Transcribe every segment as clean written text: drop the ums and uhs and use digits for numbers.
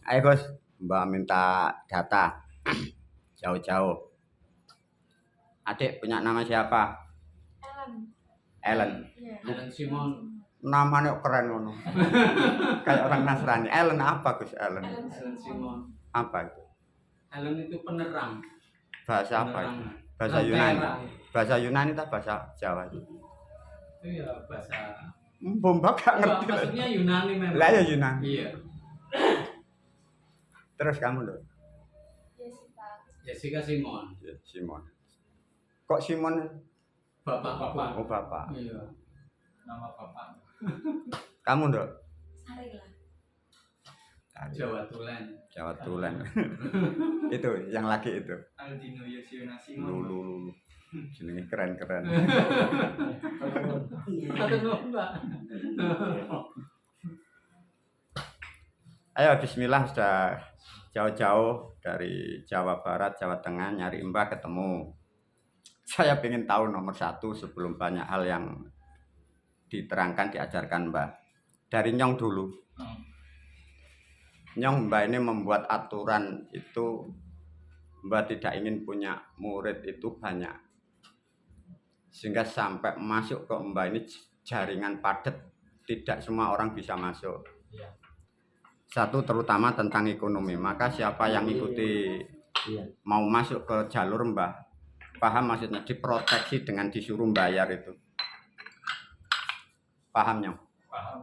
Ayo Gus, Mbak minta data jauh-jauh. Adik punya nama siapa? Ellen. Ellen Simon. Namanya keren ngono. Kayak orang Nasrani. Ellen apa Gus? Ellen. Ellen Simon. Apa itu? Ellen itu penerang. Bahasa apa itu? Penerang. Bahasa Yunani. Bahasa Yunani atau bahasa Jawa? Itu ya bahasa. Mbak gak ngerti. Maksudnya Yunani memang. Lah ya Yunani. Iya. Terus kamu loh? Jessica Simon. Simon. Kok Simon? Bapak. Oh bapak. Iya. Nama bapak. Kamu loh? Sarila. Jawa Tulen. Jawa Tulen. Itu yang laki itu. Aldino Yosiona Simon. Lulu. Jenenge keren-keren. Ayo bismillah, sudah jauh-jauh dari Jawa Barat, Jawa Tengah nyari Mbah ketemu. Saya ingin tahu nomor satu sebelum banyak hal yang diterangkan, diajarkan Mbah. Dari Nyong dulu. Nyong Mbah ini membuat aturan itu, Mbah tidak ingin punya murid itu banyak. Sehingga sampai masuk ke Mbah ini jaringan padat, tidak semua orang bisa masuk. Satu terutama tentang ekonomi, maka siapa yang ikuti mau masuk ke jalur Mbah, paham maksudnya, diproteksi dengan disuruh bayar itu. Pahamnya? Paham.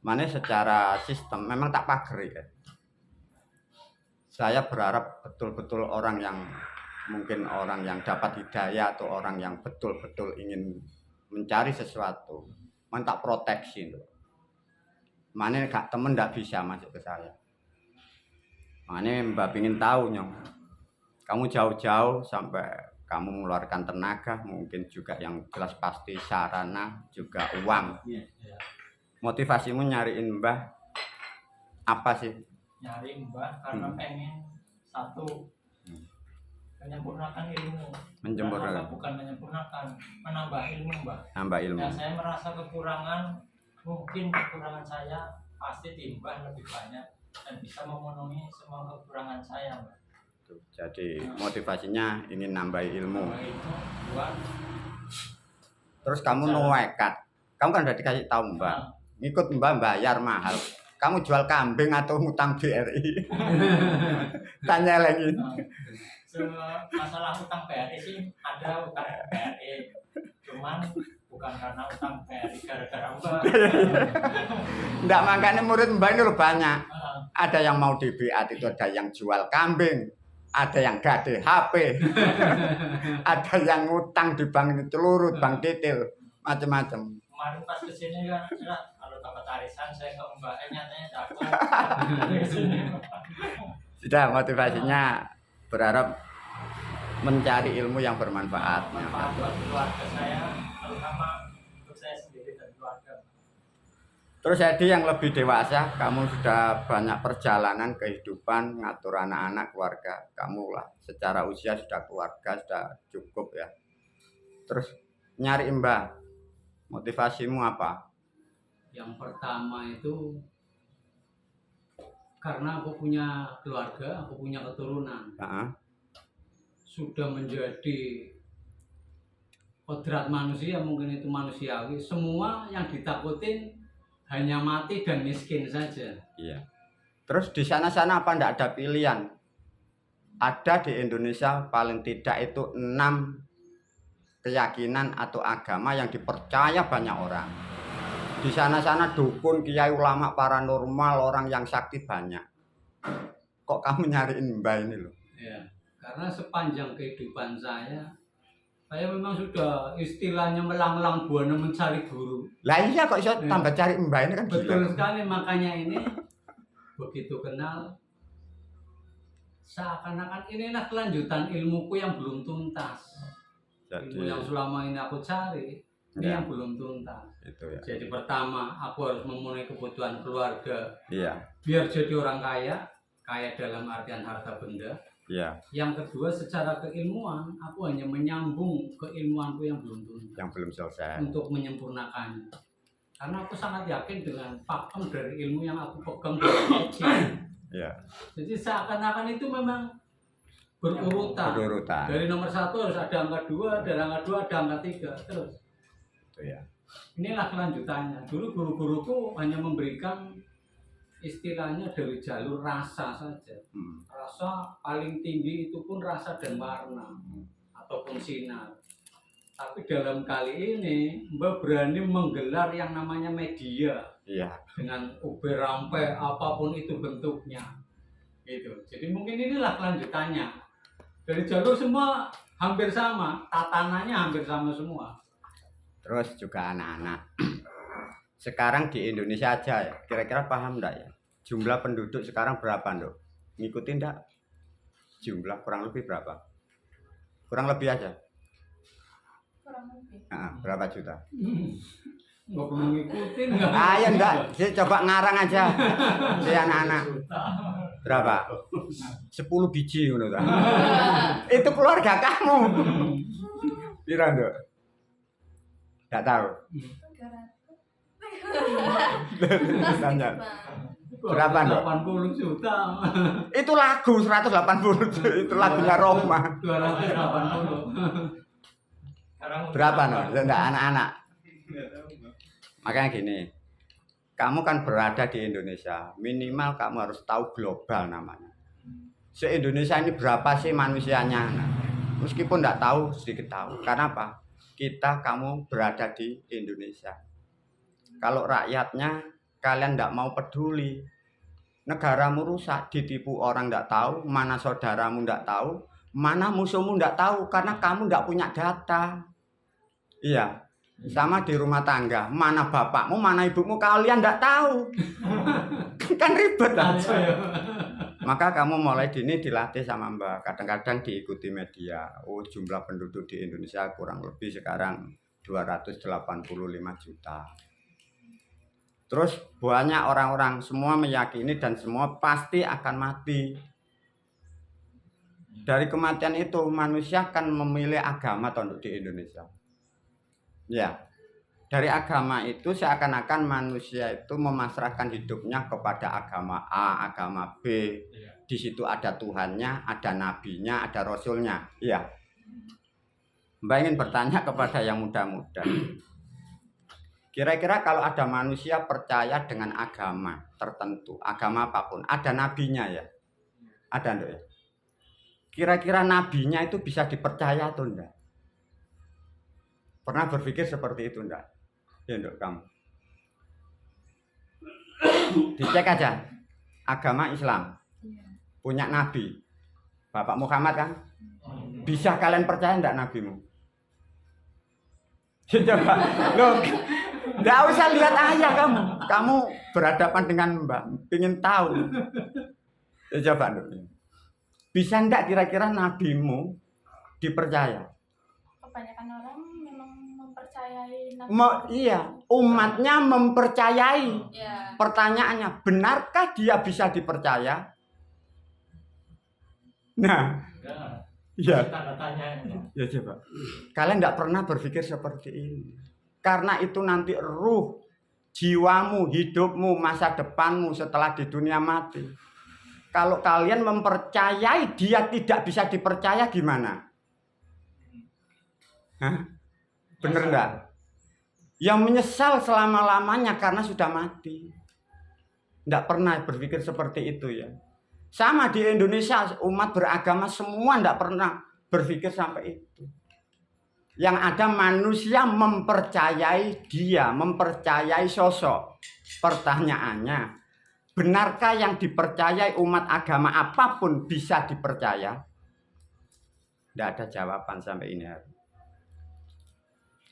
Mana secara sistem memang tak pageri ya. Saya berharap betul-betul orang yang mungkin orang yang dapat hidayah atau orang yang betul-betul ingin mencari sesuatu, tak proteksi. Mana gak temen ndak bisa masuk ke saya. Mana Mbak ingin tahu Nyong. Kamu jauh-jauh sampai kamu mengeluarkan tenaga, mungkin juga yang jelas pasti sarana, juga uang. Motivasimu nyariin Mbah apa sih? Nyari Mbah karena pengen satu menyempurnakan ilmu. Menyempurnakan. Bukan menyempurnakan, menambah ilmu Mbah. Nambah ilmu. Dan saya merasa kekurangan, mungkin kekurangan saya pasti di Mbah lebih banyak dan bisa memenuhi semua kekurangan saya Mbah. Jadi motivasinya ingin nambah ilmu. Terus kamu nekat. Kamu kan udah dikasih tahu Mbah. Ngikut Mbah bayar mahal. Kamu jual kambing atau ngutang BRI? Tanya lagi. Masalah utang BRI sih ada utang BRI. Cuman bukan karena utang BRI gara-gara Mbah. Enggak, makanya murid Mbah ini banyak. Ada yang mau di BA itu, ada yang jual kambing, ada yang gade HP, ada yang ngutang di bank ini celurut, bank detail, macam-macam. Kemarin pas kesini kan, kalau dapat arisan saya ke Mbak, nyatanya dapat. Sudah, motivasinya berharap mencari ilmu yang bermanfaat. Manfaat buat keluarga saya, terutama untuk saya sendiri dan keluarga. Terus jadi yang lebih dewasa, kamu sudah banyak perjalanan kehidupan, ngatur anak-anak, keluarga. Kamu lah secara usia sudah keluarga, sudah cukup ya. Terus nyari Mbah, motivasimu apa? Yang pertama itu karena aku punya keluarga, aku punya keturunan. Sudah menjadi kodrat manusia, mungkin itu manusiawi. Semua yang ditakutin hanya mati dan miskin saja. Iya. Terus di sana-sana apa enggak ada pilihan? Ada di Indonesia paling tidak itu 6 keyakinan atau agama yang dipercaya banyak orang. Di sana-sana dukun, kiai, ulama, paranormal, orang yang sakti banyak. Kok kamu nyariin Mbah ini loh? Ya, karena sepanjang kehidupan saya memang sudah istilahnya melanglang buana mencari guru. Lah iya kok bisa tambah cari Mbah ini kan gila. Betul sekali, makanya ini begitu kenal seakan-akan inilah kelanjutan ilmuku yang belum tuntas. Ilmu yang selama ini aku cari ini yang belum tuntas. Itu ya. Jadi pertama aku harus memenuhi kebutuhan keluarga. Iya. Biar jadi orang kaya, kaya dalam artian harta benda. Iya. Yang kedua secara keilmuan, aku hanya menyambung keilmuanku yang belum tuntas. Yang belum selesai. Untuk menyempurnakannya. Karena aku sangat yakin dengan pakem dari ilmu yang aku pegang dari kecil. Ya, Jadi seakan-akan itu memang berurutan. berurutan. Dari nomor 1 harus ada angka 2, dari angka 2 ada angka 3. Terus Itu ya. inilah kelanjutannya. Dulu guru-guruku hanya memberikan istilahnya dari jalur rasa saja. Rasa paling tinggi itu pun rasa dan warna ataupun sinar. Tapi dalam kali ini Mbak berani menggelar yang namanya media Iya. dengan uber rampai apapun itu bentuknya. Gitu. Jadi mungkin inilah kelanjutannya. Dari jalur semua hampir sama, tatanannya hampir sama semua. Terus juga anak-anak. Sekarang di Indonesia aja ya, kira-kira paham enggak ya? Jumlah penduduk sekarang berapa, Nduk? Ngikutin enggak? Jumlah kurang lebih berapa? Kurang lebih aja. Kurang lebih. Nah, berapa juta? Nggak perlu ngikutin nggak? Ayo enggak, coba ngarang aja. Si anak-anak. Berapa? 10 biji ngono ta. Itu keluarga kamu. Pira, Nduk? Enggak tahu. 300. Tanya. Berapa, Nduk? 80 juta. Itu lagu 180. Itu lagunya Roma. 280. Sekarang Berapa, Nduk? Enggak anak-anak. Makanya gini, kamu kan berada di Indonesia, minimal kamu harus tahu global namanya. Se-Indonesia ini berapa sih manusianya? Nah, meskipun enggak tahu, sedikit tahu. Karena apa? Kamu berada di Indonesia. Kalau rakyatnya, kalian enggak mau peduli. Negaramu rusak, ditipu orang enggak tahu, mana saudaramu enggak tahu, mana musuhmu enggak tahu, karena kamu enggak punya data. Iya. Sama di rumah tangga, mana bapakmu, mana ibumu, kalian enggak tahu. Kan ribet aja. Maka kamu mulai dini dilatih sama Mbak. Kadang-kadang diikuti media. Oh, jumlah penduduk di Indonesia kurang lebih sekarang 285 juta. Terus banyak orang-orang semua meyakini dan semua pasti akan mati. Dari kematian itu manusia akan memilih agama untuk di Indonesia. Ya, dari agama itu seakan-akan manusia itu memasrahkan hidupnya kepada agama A, agama B. Di situ ada Tuhannya, ada nabinya, ada rasulnya. Iya. Mbak ingin bertanya kepada yang muda-muda. Kira-kira kalau ada manusia percaya dengan agama tertentu, agama apapun, ada nabinya ya? Ada enggak ya? Kira-kira nabinya itu bisa dipercaya atau enggak? Pernah berpikir seperti itu enggak? Ya enggak kamu. Dicek aja. Agama Islam punya nabi. Bapak Muhammad kan? Bisa kalian percaya enggak nabimu? Coba. Loh, enggak usah lihat ayah kamu. Kamu berhadapan dengan Mbak, ingin tahu. Ya coba dulu. Bisa enggak kira-kira nabimu dipercaya? Kebanyakan orang memang mempercayai nabi. Iya, umatnya mempercayai. Ya. Pertanyaannya, benarkah dia bisa dipercaya? Nah, enggak. iya. Tanda tanya. Ya coba. Kalian enggak pernah berpikir seperti ini. Karena itu nanti ruh, jiwamu, hidupmu, masa depanmu setelah di dunia mati. Kalau kalian mempercayai dia tidak bisa dipercaya gimana? Hah? Bener enggak? Yang menyesal selama-lamanya karena sudah mati. Enggak pernah berpikir seperti itu ya. Sama di Indonesia umat beragama semua enggak pernah berpikir sampai itu. Yang ada manusia mempercayai dia, mempercayai sosok. Pertanyaannya, benarkah yang dipercayai umat agama apapun bisa dipercaya? Tidak ada jawaban sampai ini hari.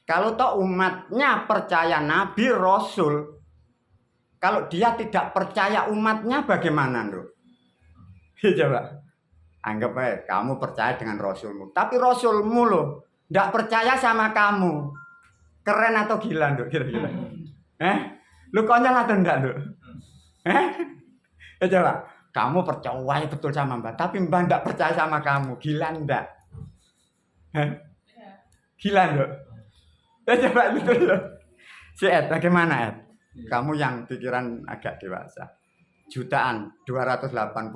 Kalau toh umatnya percaya nabi, rasul, kalau dia tidak percaya umatnya bagaimana, Nduk? Coba. Anggap aja kamu percaya dengan rasulmu, tapi rasulmu loh tidak percaya sama kamu. Keren atau gila, Nduk? Kira-kira. Lu konyol atau enggak, Nduk? Ya coba. Kamu percaya betul sama Mbak, tapi Mbak enggak percaya sama kamu. Gila enggak? Gila, Nduk? Ya coba betul loh. Si Ed, bagaimana Ed? Iya. Kamu yang pikiran agak dewasa. Jutaan, 285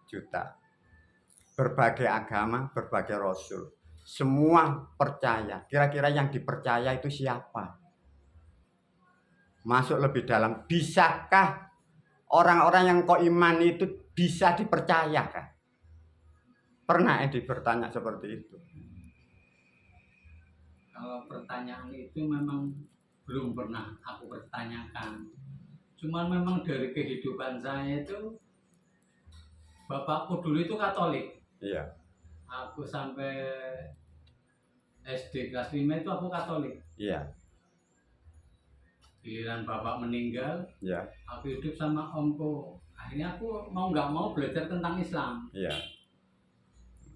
juta. Berbagai agama, berbagai rasul. Semua percaya. Kira-kira yang dipercaya itu siapa? Masuk lebih dalam. Bisakah orang-orang yang kok iman itu bisa dipercayakan? Pernah Edi bertanya seperti itu? Kalau pertanyaan itu memang belum pernah aku pertanyakan. Cuman memang dari kehidupan saya itu, bapakku dulu itu Katolik. Iya. Aku sampai SD kelas 5 itu aku Katolik. Iya. Giliran bapak meninggal, Iya. aku hidup sama omku. Akhirnya aku mau nggak mau belajar tentang Islam. Iya.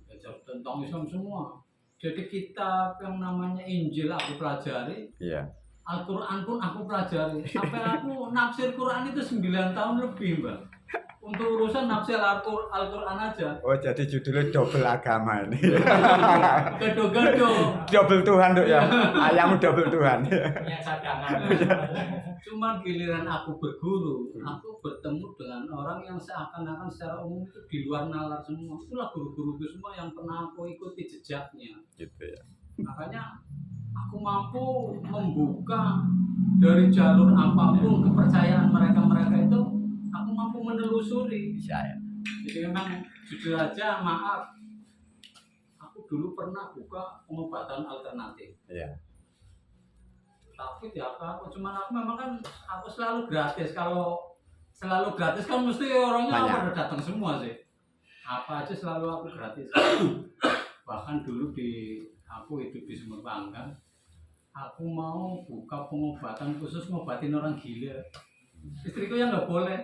Belajar tentang Islam semua. Jadi kitab yang namanya Injil aku pelajari, Iya. Al-Quran pun aku pelajari. Sampai aku nafsir Quran itu 9 tahun lebih, Mbak. Untuk urusan nafsir Al-Quran aja. Oh, jadi judulnya double agama ini. Gado-gado. Double Tuhan tuh ya. Ayammu double Tuhan. Punya cadangan. Cuman giliran aku berguru, aku bertemu dengan orang yang seakan-akan secara umum itu di luar nalar semua. Itulah guru-guruku semua yang pernah aku ikuti jejaknya. Gitu ya. Makanya aku mampu membuka dari jalur apapun kepercayaan mereka-mereka itu, aku mampu menelusuri. Bisa ya. Jadi memang jujur aja, maaf, aku dulu pernah buka pengobatan alternatif. Iya. Tapi ya aku cuman aku memang kan aku selalu gratis. Kalau selalu gratis kan mesti orangnya Banyak. pada datang semua sih. Apa aja selalu aku gratis. Bahkan dulu aku hidup di Sumber Panggang, aku mau buka pengobatan khusus ngobatin orang gila. Istriku yang nggak boleh.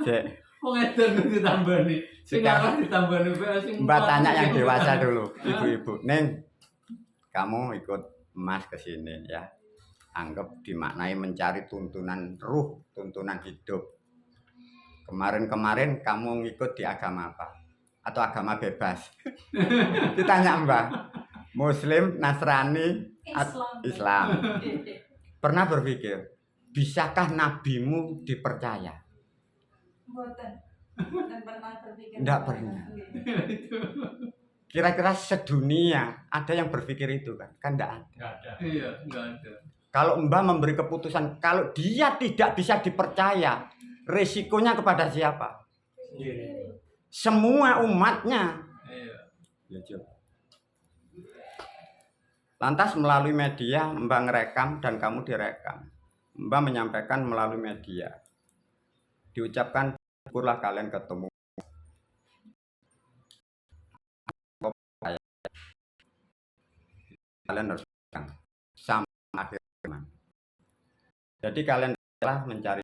Cek. Pengedan ditambah nih. Sekarang ditambah nih. Mbak tanya yang dewasa dulu, ibu-ibu. Neng, kamu ikut Mas ke sini ya. Anggap dimaknai mencari tuntunan ruh, tuntunan hidup. Kemarin-kemarin kamu ngikut di agama apa? Atau agama bebas? Ditanya Mbak. Muslim, Nasrani, Islam. Pernah berpikir, bisakah nabimu dipercaya? Bukan pernah berpikir. Nggak pernah. Kira-kira sedunia ada yang berpikir itu kan? Kan enggak ada. Nggak ada. Iya, nggak ada. Kalau Mbah memberi keputusan, kalau dia tidak bisa dipercaya, resikonya kepada siapa? Sendiri. Semua umatnya. Iya. Ya, coba. Lantas melalui media Mbah ngerekam dan kamu direkam. Mbah menyampaikan melalui media. Diucapkan, syukurlah kalian ketemu. Kalian harus pegang sampai akhir zaman. Jadi kalian telah mencari,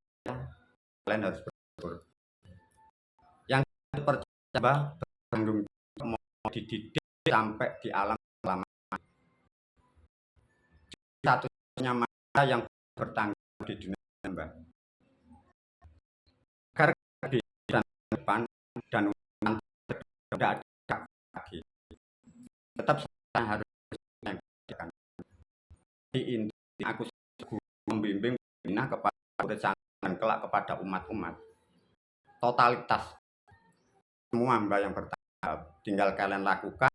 kalian harus bersyukur. Yang percaya bertanggung jawab mau dididik sampai di alam selama. Satu-satunya manusia yang bertanggung jawab di dunia, Mbak. Karena di depan dan umat tidak ada lagi. Tetap saya harus menyampaikan. Inti aku membimbing bina kepada urusan dan kelak kepada umat-umat. Totalitas semua Mbak yang bertanggung jawab. Tinggal kalian lakukan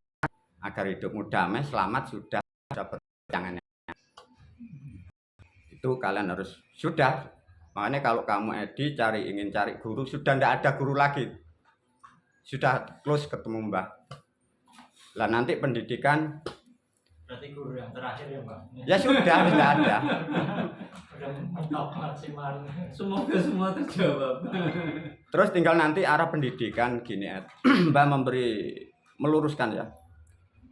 agar hidupmu damai, selamat, sudah berjangan. Itu kalian harus sudah. Makanya kalau kamu Edi ingin cari guru, sudah tidak ada guru lagi. Sudah close ketemu Mbah. Lah nanti pendidikan Berarti guru yang terakhir ya Mbak? ya sudah tidak ada. Udah mentok maksimal. Semoga semua terjawab. Terus tinggal nanti arah pendidikan gini Ed. Mbah meluruskan ya.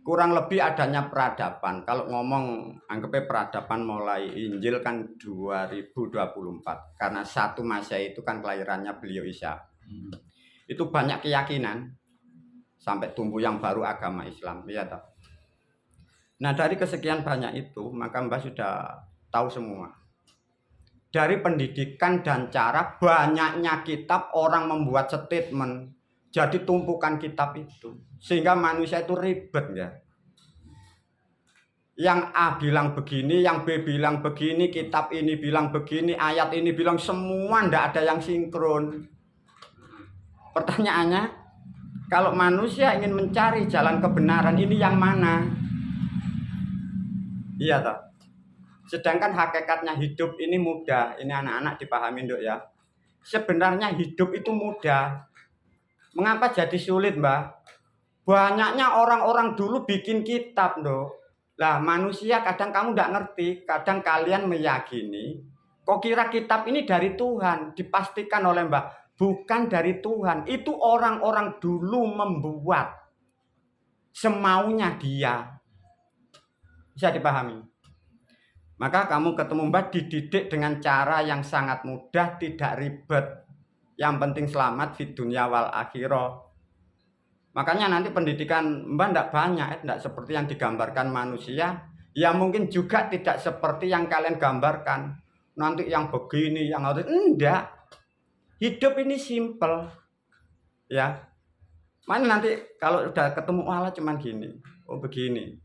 Kurang lebih adanya peradaban. Kalau ngomong anggapnya peradaban mulai Injil kan 2024. Karena satu Masehi itu kan kelahirannya beliau Isa. Itu banyak keyakinan sampai tumbuh yang baru agama Islam, ya toh. Nah, dari kesekian banyak itu, maka Mbah sudah tahu semua. Dari pendidikan dan cara banyaknya kitab orang membuat statement. Jadi tumpukan kitab itu sehingga manusia itu ribet ya. Yang A bilang begini, yang B bilang begini, kitab ini bilang begini, ayat ini bilang, semua ndak ada yang sinkron. Pertanyaannya, kalau manusia ingin mencari jalan kebenaran, ini yang mana? Iya toh. Sedangkan hakikatnya hidup ini mudah. Ini anak-anak dipahami Nduk ya. Sebenarnya hidup itu mudah. Mengapa jadi sulit, Mbak? Banyaknya orang-orang dulu bikin kitab, Nduk. Lah manusia kadang kamu nggak ngerti, kadang kalian meyakini, kok kira kitab ini dari Tuhan, dipastikan oleh Mbak, bukan dari Tuhan, itu orang-orang dulu membuat semaunya dia. Bisa dipahami? Maka kamu ketemu Mbak dididik dengan cara yang sangat mudah, tidak ribet. Yang penting selamat di dunia wal akhirah. Makanya nanti pendidikan Mbak tidak banyak, tidak seperti yang digambarkan manusia. Ya mungkin juga tidak seperti yang kalian gambarkan. Nanti yang begini, yang harus enggak. Hidup ini simple. Ya. Mana nanti kalau udah ketemu Allah cuman gini. Oh begini.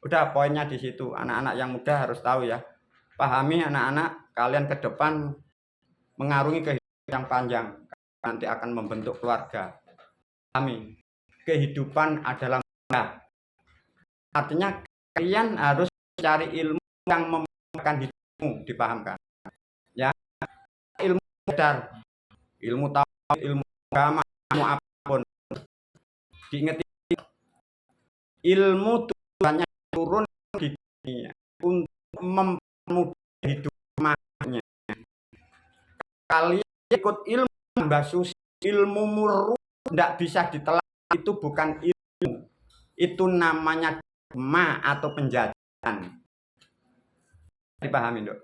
Udah poinnya di situ. Anak-anak yang muda harus tahu ya. Pahami anak-anak, kalian ke depan mengarungi kehidupan yang panjang. Nanti akan membentuk keluarga. Pahami. Kehidupan adalah mudah. Artinya kalian harus cari ilmu yang memudahkan hidupmu, dipahamkan. Ya, ilmu sadar, ilmu tahu, ilmu agama, ilmu apapun. Diingat ilmu tujuannya turun di dunia untuk mempermudah hidup makanya. Kalian ikut ilmu Mbak Susi, ilmu murni tidak bisa ditelan. Itu bukan ilmu, itu namanya dogma atau penjajahan. Dipahami Dok?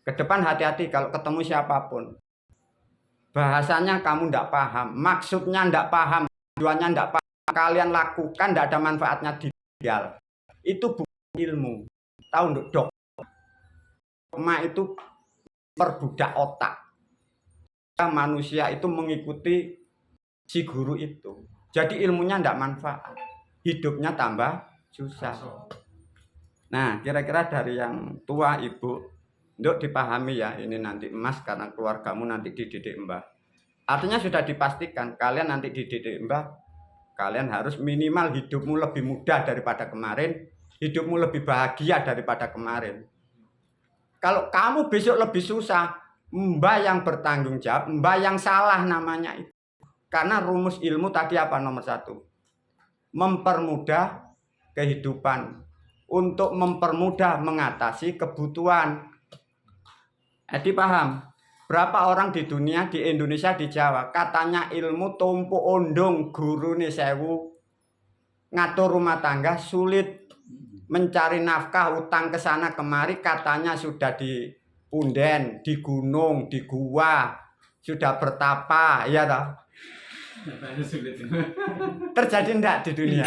Ke depan hati-hati kalau ketemu siapapun, bahasanya kamu tidak paham, maksudnya tidak paham, tujuannya tidak paham, kalian lakukan tidak ada manfaatnya di ideal. Itu bukan ilmu. Tahu Dok? Dogma itu perbudak otak. Manusia itu mengikuti si guru itu. Jadi ilmunya tidak manfaat, hidupnya tambah susah. Nah, kira-kira dari yang tua Ibu, Nduk dipahami ya, ini nanti Mas karena keluargamu nanti dididik Mbah. Artinya sudah dipastikan kalian nanti dididik Mbah, kalian harus minimal hidupmu lebih mudah daripada kemarin, hidupmu lebih bahagia daripada kemarin. Kalau kamu besok lebih susah, Mbah yang bertanggung jawab, Mbah yang salah namanya itu. Karena rumus ilmu tadi apa nomor 1? Mempermudah kehidupan. Untuk mempermudah mengatasi kebutuhan. Jadi paham? Berapa orang di dunia, di Indonesia, di Jawa, katanya ilmu tumpu ondong, guru nih sewu, ngatur rumah tangga sulit, mencari nafkah, utang ke sana kemari, katanya sudah di punden, di gunung, di gua, sudah bertapa, ya toh? Terjadi enggak di dunia?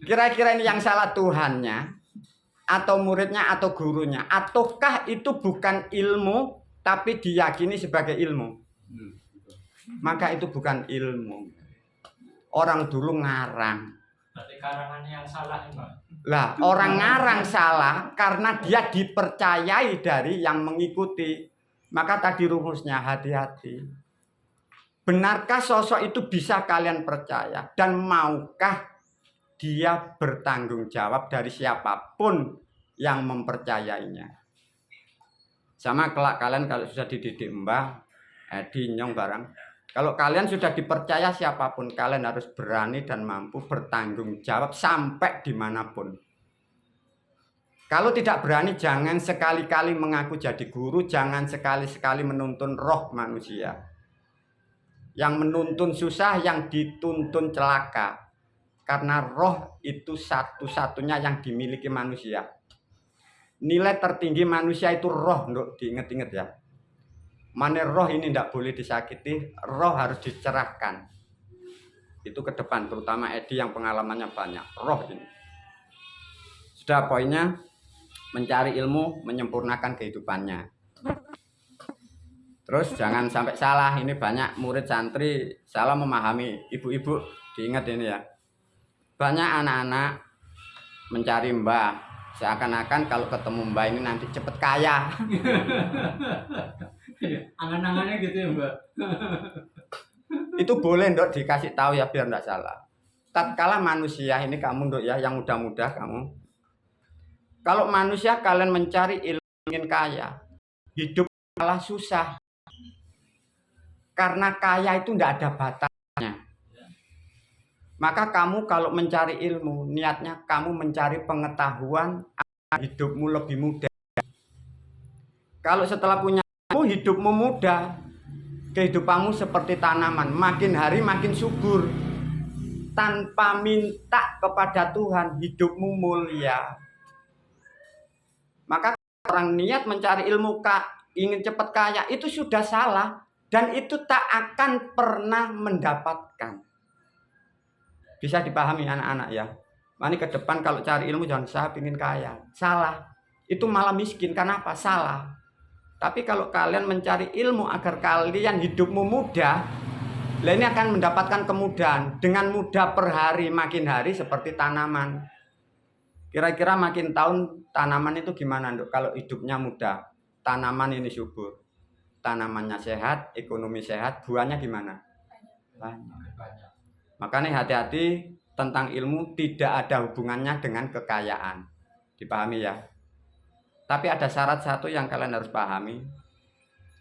Kira-kira ini yang salah Tuhannya atau muridnya atau gurunya, ataukah itu bukan ilmu tapi diyakini sebagai ilmu? Maka itu bukan ilmu. Orang dulu ngarang. Berarti karangannya yang salah ya, Mbak? Lah, orang ngarang salah karena dia dipercayai dari yang mengikuti. Maka tadi rumusnya hati-hati. Benarkah sosok itu bisa kalian percaya? Dan maukah dia bertanggung jawab dari siapapun yang mempercayainya? Sama kelak kalian kalau sudah dididik Mbah, Edi, Nyong barang. Kalau kalian sudah dipercaya siapapun, kalian harus berani dan mampu bertanggung jawab sampai dimanapun. Kalau tidak berani, jangan sekali-kali mengaku jadi guru, jangan sekali-kali menuntun roh manusia. Yang menuntun susah, yang dituntun celaka. Karena roh itu satu-satunya yang dimiliki manusia. Nilai tertinggi manusia itu roh, Nduk, diingat-ingat ya. Mana roh ini tidak boleh disakiti, roh harus dicerahkan. Itu ke depan, terutama Edi yang pengalamannya banyak, roh ini. Sudah poinnya, mencari ilmu, menyempurnakan kehidupannya. Terus jangan sampai salah, ini banyak murid santri salah memahami. Ibu-ibu diingat ini ya. Banyak anak-anak mencari Mbah, Seakan-akan kalau ketemu Mbak ini nanti cepet kaya. Angan-angannya gitu ya Mbak. Itu boleh Nduk dikasih tahu ya biar enggak salah. Tatkala manusia ini kamu Nduk ya yang muda-muda kamu. Kalau manusia kalian mencari ilmu ingin kaya, hidup malah susah. Karena kaya itu enggak ada batasnya. Maka kamu kalau mencari ilmu, niatnya kamu mencari pengetahuan agar hidupmu lebih mudah. Kalau setelah punya ilmu, hidupmu mudah. Kehidupanmu seperti tanaman, makin hari makin subur. Tanpa minta kepada Tuhan, hidupmu mulia. Maka orang niat mencari ilmu, ingin cepat kaya, itu sudah salah. Dan itu tak akan pernah mendapatkan. Bisa dipahami anak-anak ya. Ini ke depan kalau cari ilmu jangan saya ingin kaya. Salah. Itu malah miskin. Kenapa? Salah. Tapi kalau kalian mencari ilmu agar kalian hidupmu mudah, ini akan mendapatkan kemudahan. Dengan mudah per hari, makin hari seperti tanaman. Kira-kira makin tahun tanaman itu gimana Nduk? Kalau hidupnya mudah, tanaman ini subur. Tanamannya sehat, ekonomi sehat, buahnya gimana? Banyak. Makanya hati-hati tentang ilmu tidak ada hubungannya dengan kekayaan. Dipahami ya. Tapi ada syarat satu yang kalian harus pahami.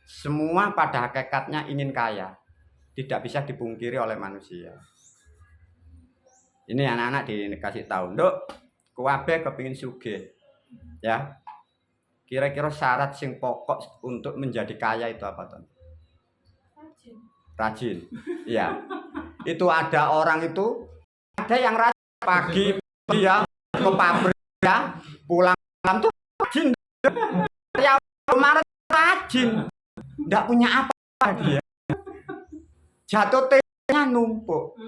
Semua pada hakikatnya ingin kaya. Tidak bisa dipungkiri oleh manusia. Ini anak-anak dikasih tahu. Nduk, kuwabe kepingin sugih. Ya. Kira-kira syarat sing pokok untuk menjadi kaya itu apa, Ton? Rajin. Iya. Itu ada orang itu, ada yang rajin pagi dia ke pabrik ya, pulang malam tuh rajin. Ya kemarin rajin, nggak punya apa dia. Jatuh tehnya numpuk.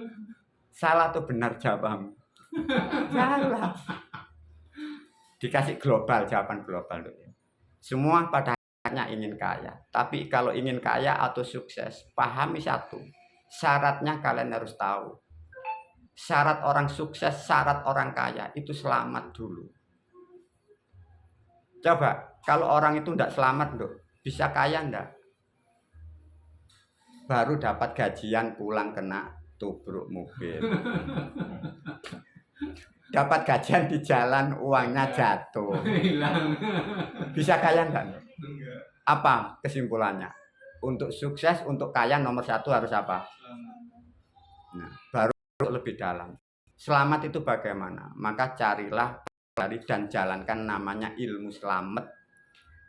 Salah tuh benar jawabanmu. Salah. Dikasih global, jawaban global tuh. Semua pada akhirnya ingin kaya. Tapi kalau ingin kaya atau sukses, pahami satu. Syaratnya kalian harus tahu. Syarat orang sukses, syarat orang kaya itu selamat dulu. Coba, kalau orang itu tidak selamat, Nduk, bisa kaya enggak? Baru dapat gajian pulang kena tubruk mobil. Dapat gajian di jalan uangnya jatuh. Bisa kaya enggak? Apa kesimpulannya? Untuk sukses, untuk kaya nomor satu harus apa? Nah, baru lebih dalam. Selamat itu bagaimana? Maka carilah dan jalankan namanya ilmu selamat.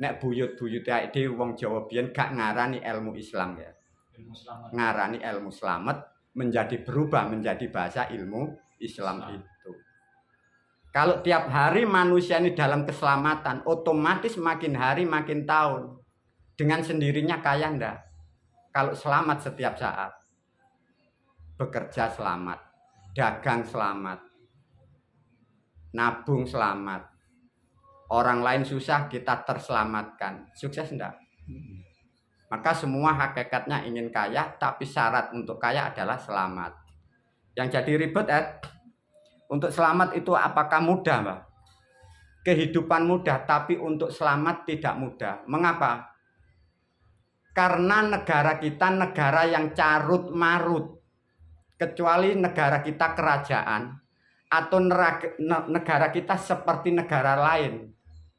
Nek buyut-buyut ya di wong Jawa biyen gak ngarani ilmu Islam ya. Ngarani ilmu selamat menjadi berubah menjadi bahasa ilmu Islam itu. Kalau tiap hari manusia ini dalam keselamatan, otomatis makin hari makin tahun. Dengan sendirinya kaya enggak? Kalau selamat setiap saat. Bekerja selamat, dagang selamat, nabung selamat. Orang lain susah, kita terselamatkan. Sukses enggak? Maka semua hakikatnya ingin kaya, tapi syarat untuk kaya adalah selamat. Yang jadi ribet untuk selamat itu apakah mudah, Mbak? Kehidupan mudah, tapi untuk selamat tidak mudah. Mengapa? Karena negara kita negara yang carut marut. Kecuali negara kita kerajaan atau negara kita seperti negara lain.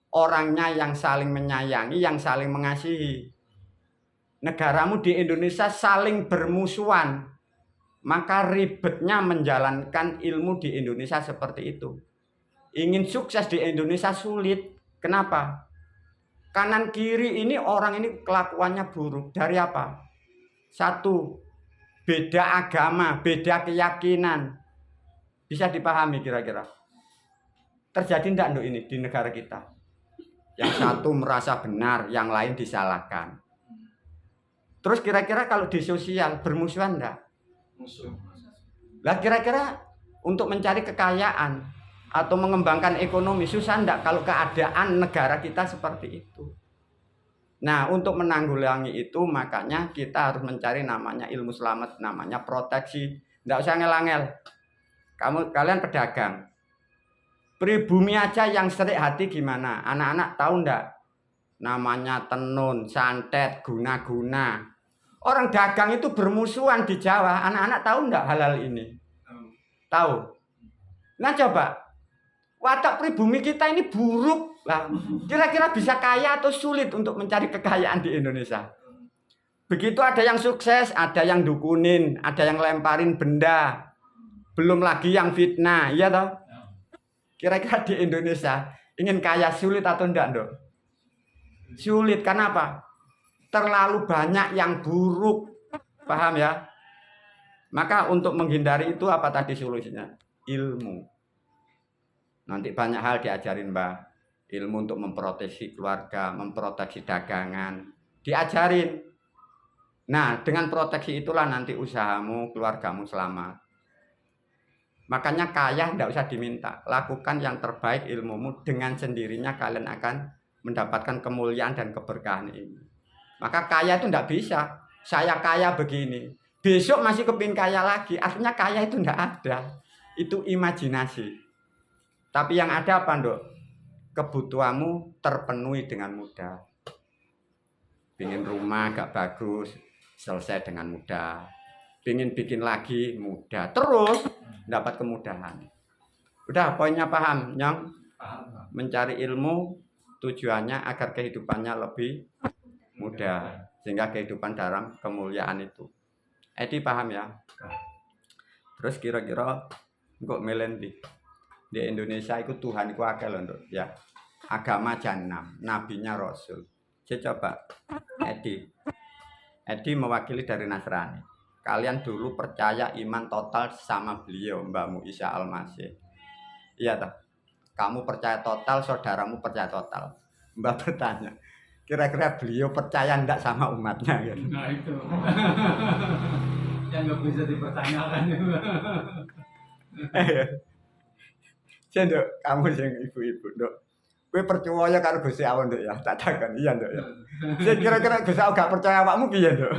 Orangnya yang saling menyayangi, yang saling mengasihi. Negaramu di Indonesia saling bermusuhan. Maka ribetnya menjalankan ilmu di Indonesia seperti itu. Ingin sukses di Indonesia sulit. Kenapa? Kanan kiri ini orang ini kelakuannya buruk. Dari apa? Satu, beda agama, beda keyakinan. Bisa dipahami kira-kira? Terjadi enggak Nduk ini di negara kita? Yang satu merasa benar, yang lain disalahkan. Terus kira-kira kalau di sosial bermusuhan enggak? Musuh. Lah kira-kira untuk mencari kekayaan atau mengembangkan ekonomi susah enggak kalau keadaan negara kita seperti itu? Nah, untuk menanggulangi itu makanya kita harus mencari namanya ilmu selamat, namanya proteksi. Enggak usah ngel-ngel. Kalian pedagang. Pribumi aja yang serik hati gimana? Anak-anak tahu ndak? Namanya tenun, santet, guna-guna. Orang dagang itu bermusuhan di Jawa. Anak-anak tahu ndak hal-hal ini? Tahu. Nah coba, watak pribumi kita ini buruk lah. Kira-kira bisa kaya atau sulit untuk mencari kekayaan di Indonesia? Begitu ada yang sukses, ada yang dukunin, ada yang lemparin benda. Belum lagi yang fitnah, iya toh? Kira-kira di Indonesia ingin kaya sulit atau enggak, Dok? Sulit, karena apa? Terlalu banyak yang buruk. Paham ya? Maka untuk menghindari itu apa tadi solusinya? Ilmu. Nanti banyak hal diajarin, Mbak. Ilmu untuk memproteksi keluarga, memproteksi dagangan. Diajarin. Nah, dengan proteksi itulah nanti usahamu, keluargamu selamat. Makanya kaya tidak usah diminta. Lakukan yang terbaik ilmumu. Dengan sendirinya kalian akan mendapatkan kemuliaan dan keberkahan ini. Maka kaya itu tidak bisa. Saya kaya begini. Besok masih kepingin kaya lagi. Artinya kaya itu tidak ada. Itu imajinasi. Tapi yang ada apa, Dok? Kebutuhanmu terpenuhi dengan mudah. Pingin rumah gak bagus, selesai dengan mudah. Pingin bikin lagi, mudah. Terus dapat kemudahan. Udah, poinnya paham, Nyong? Paham. Mencari ilmu tujuannya agar kehidupannya lebih mudah, sehingga kehidupan dalam kemuliaan itu. Edi paham ya? Terus kira-kira kok melen di Indonesia itu Tuhan itu akeh lho, Nduk, ya. Agama jahanam, nabinya Rasul. Saya coba Edi mewakili dari Nasrani. Kalian dulu percaya iman total sama beliau, Mbakmu Isa Al-Masih. Iya toh? Kamu percaya total, saudaramu percaya total. Mbak bertanya, kira-kira beliau percaya enggak sama umatnya? Gitu? Nah itu. Yang nggak bisa dipertanyakan. Cendok, kamu yang ibu-ibu, Dok. Kowe percaya karo Gusti Allah, Nduk ya? Tak takon, iya, Nduk ya. Saya kira-kira Gusti Allah gak percaya awakmu piye, Nduk?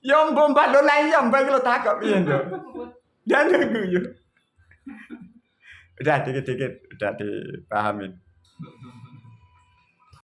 Ya mbok mbak lho lah iya mbak iki lho takok piye, Nduk? Dan guyu. Udah dikit-dikit udah dipahamin.